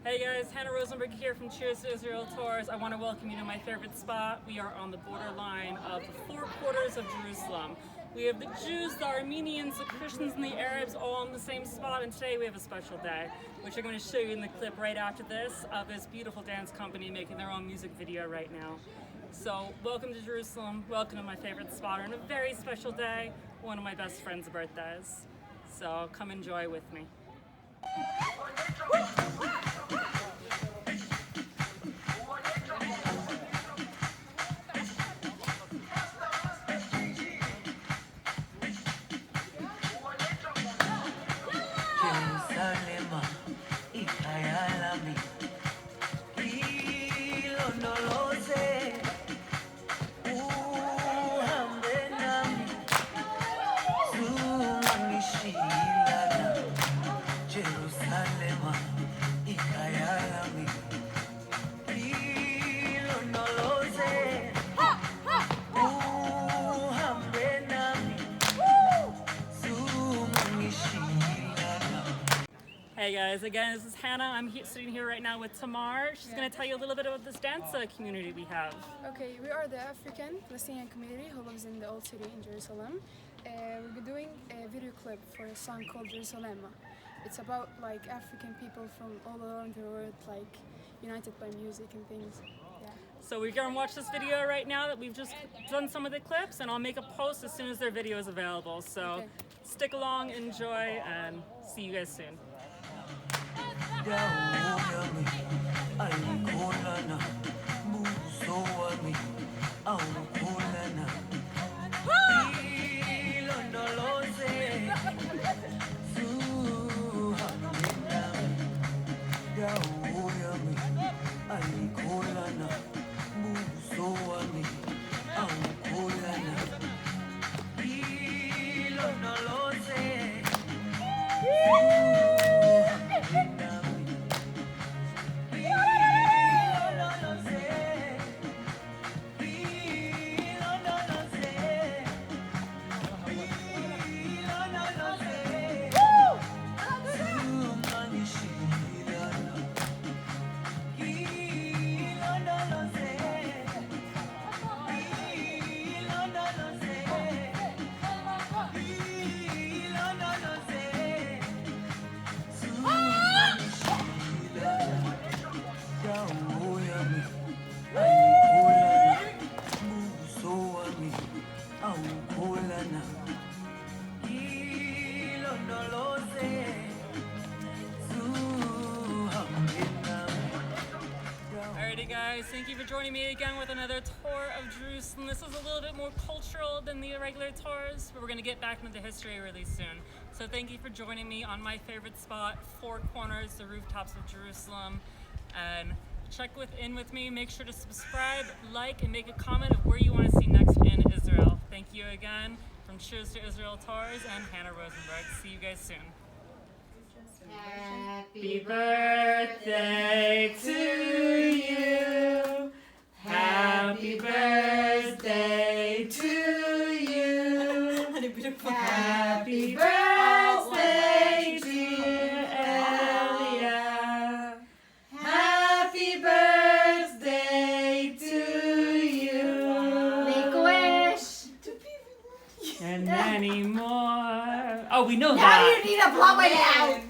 Hey guys, Hannah Rosenberg here from Cheers to Israel Tours. I want to welcome you to my favorite spot. We are on the borderline of the four quarters of Jerusalem. We have the Jews, the Armenians, the Christians, and the Arabs all in the same spot, and today we have a special day, which I'm going to show you in the clip right after this of this beautiful dance company making their own music video right now. So welcome to Jerusalem, welcome to my favorite spot on a very special day, one of my best friend's birthdays. So come enjoy with me. Hey guys, again, this is Hannah. I'm sitting here right now with Tamar. She's going to tell you a little bit about this dance community we have. Okay, we are the African Palestinian community who lives in the old city in Jerusalem. We're doing a video clip for a song called Jerusalem. It's about like African people from all around the world, like united by music and things. Yeah. So we're going to watch this video right now that we've just done some of the clips, and I'll make a post as soon as their video is available. So stick along, enjoy, and see you guys soon. Alrighty guys, thank you for joining me again with another tour of Jerusalem. This is a little bit more cultural than the regular tours, but we're going to get back into the history really soon. So thank you for joining me on my favorite spot, Four Corners, the rooftops of Jerusalem. And check in with me, make sure to subscribe, like, and make a comment of where you want to see next in Israel. Thank you again from Cheers to Israel Tours and Hannah Rosenberg. See you guys soon. Happy birthday to you. Happy birthday to you. Happy birthday, dear Elia. Happy birthday to you. Make a wish. And many more. Oh, we know Now that. you need to blow it out.